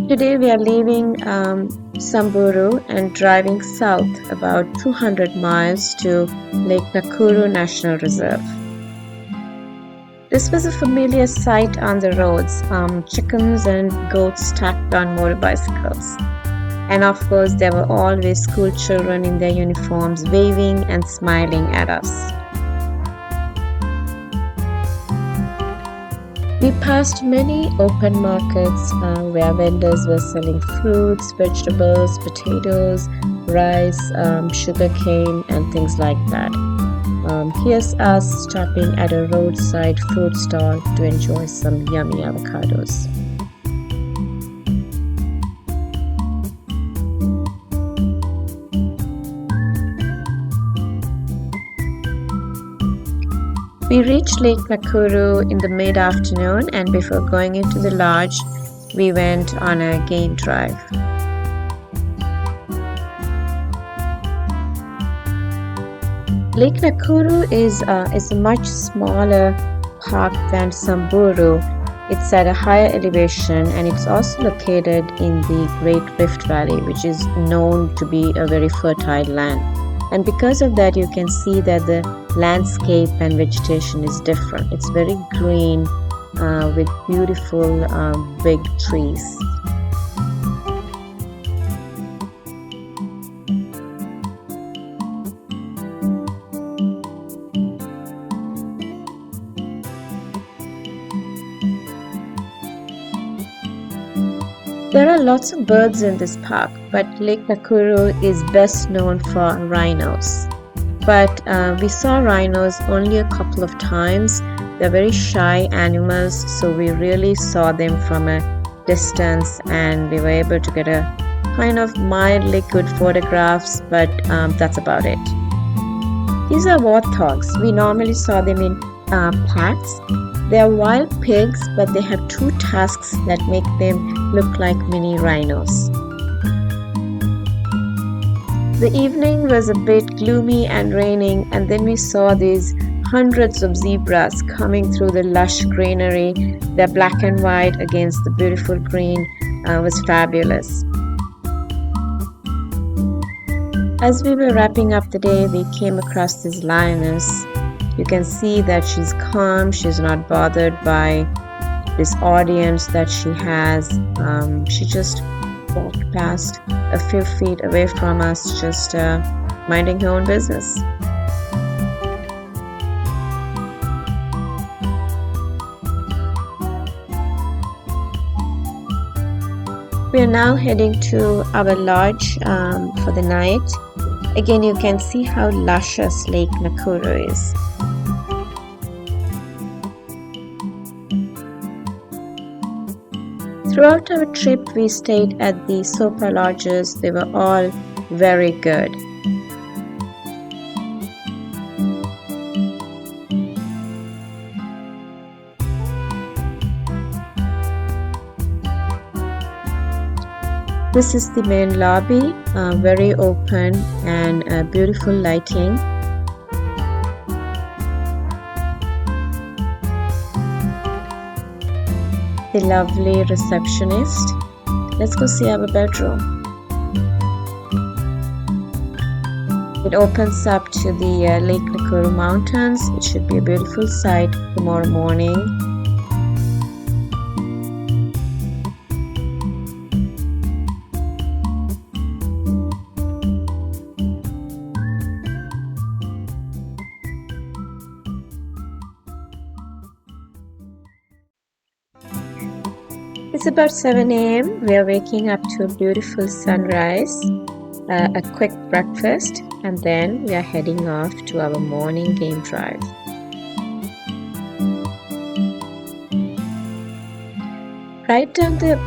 Today we are leaving Samburu and driving south about 200 miles to Lake Nakuru National Reserve. This was a familiar sight on the roads, chickens and goats stacked on motorbicycles. And of course, there were always school children in their uniforms waving and smiling at us. We passed many open markets where vendors were selling fruits, vegetables, potatoes, rice, sugarcane, and things like that. Here's us stopping at a roadside fruit stall to enjoy some yummy avocados. We reached Lake Nakuru in the mid-afternoon, and before going into the lodge, we went on a game drive. Lake Nakuru is a much smaller park than Samburu. It's at a higher elevation, and it's also located in the Great Rift Valley, which is known to be a very fertile land. And because of that, you can see that the landscape and vegetation is different. It's very green with beautiful big trees. There are lots of birds in this park, but Lake Nakuru is best known for rhinos. But we saw rhinos only a couple of times. They're very shy animals, so we really saw them from a distance, and we were able to get a kind of mildly good photographs, but that's about it. These are warthogs. We normally saw them in packs. They are wild pigs, but they have two tusks that make them look like mini rhinos. The evening was a bit gloomy and raining, and then we saw these hundreds of zebras coming through the lush greenery. Their black and white against the beautiful green was fabulous. As we were wrapping up the day, we came across this lioness. You can see that she's calm, she's not bothered by this audience that she has. She just walked past a few feet away from us, just minding her own business. We are now heading to our lodge for the night. Again, you can see how luscious Lake Nakuru is. Throughout our trip, we stayed at the Sopa lodges. They were all very good. This is the main lobby, very open and beautiful lighting. The lovely receptionist. Let's go see our bedroom. It opens up to the Lake Nakuru Mountains. It should be a beautiful sight tomorrow morning. It's about 7 a.m. We are waking up to a beautiful sunrise, a quick breakfast, and then we are heading off to our morning game drive. Right down the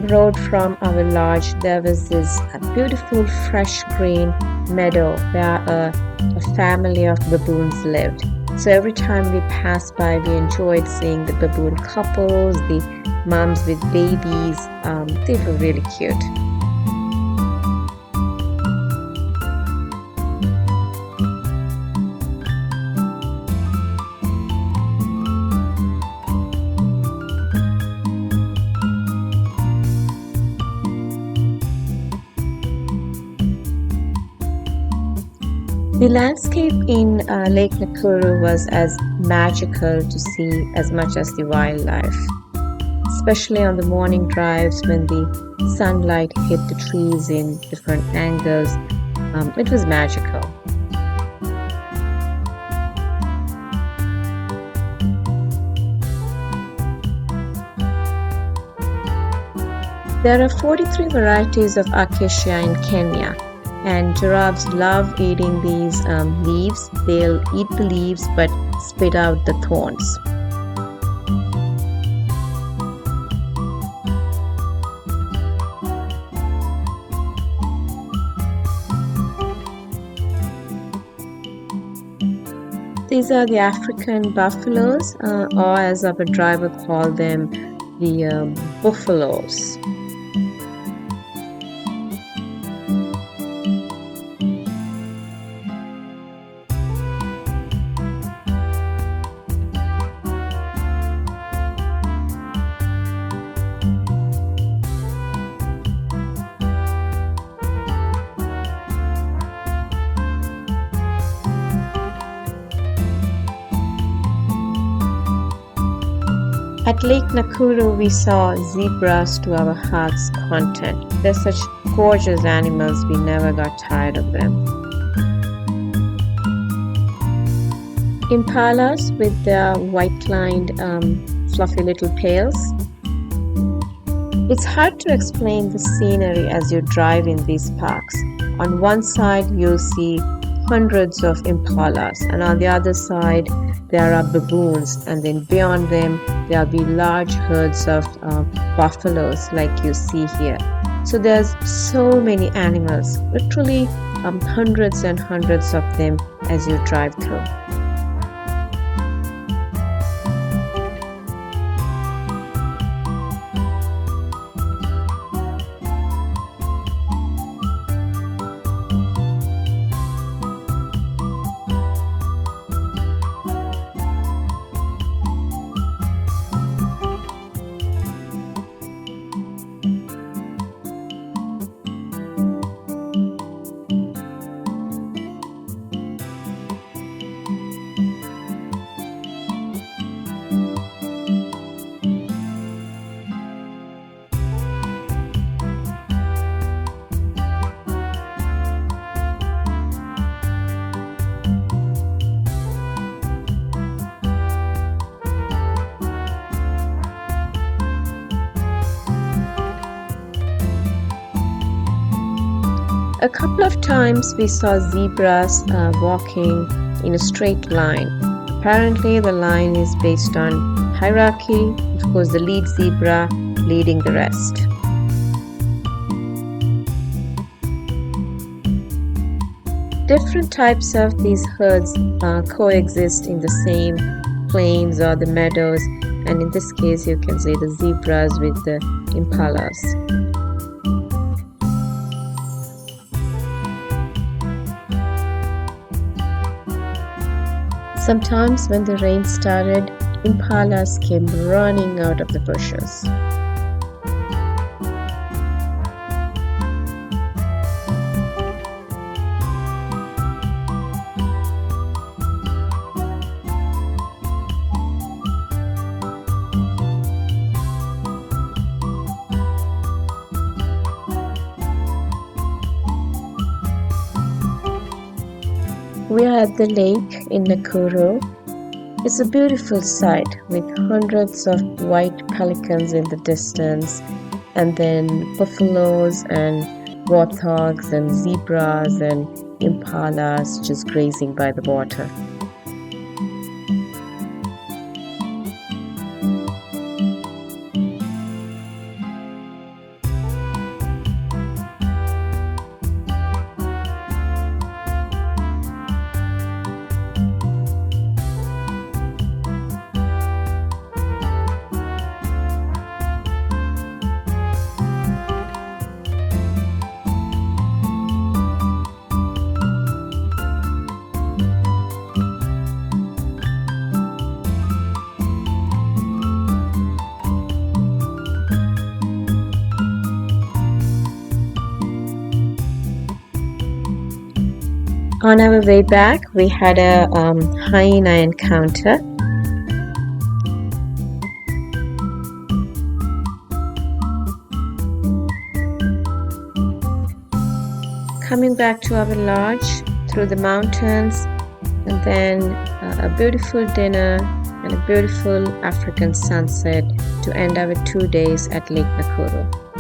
road from our lodge, there was this beautiful fresh green meadow where a family of baboons lived. So every time we passed by, we enjoyed seeing the baboon couples, the moms with babies. They were really cute. The landscape in Lake Nakuru was as magical to see as much as the wildlife, especially on the morning drives when the sunlight hit the trees in different angles. It was magical. There are 43 varieties of acacia in Kenya, and giraffes love eating these leaves. They'll eat the leaves but spit out the thorns. These are the African buffaloes, or as our driver called them, the buffaloes. At Lake Nakuru, we saw zebras to our heart's content. They're such gorgeous animals, we never got tired of them. Impalas with their white-lined, fluffy little tails. It's hard to explain the scenery as you drive in these parks. On one side, you'll see hundreds of impalas, and on the other side, there are baboons, and then beyond them, there'll be large herds of buffaloes like you see here. So there's so many animals, literally hundreds and hundreds of them as you drive through. A couple of times we saw zebras walking in a straight line. Apparently the line is based on hierarchy, of course the lead zebra leading the rest. Different types of these herds coexist in the same plains or the meadows, and in this case you can see the zebras with the impalas. Sometimes when the rain started, impalas came running out of the bushes. We are at the lake in Nakuru. It's a beautiful sight with hundreds of white pelicans in the distance, and then buffaloes and warthogs and zebras and impalas just grazing by the water. On our way back, we had a hyena encounter. Coming back to our lodge through the mountains, and then a beautiful dinner and a beautiful African sunset to end our 2 days at Lake Nakuru.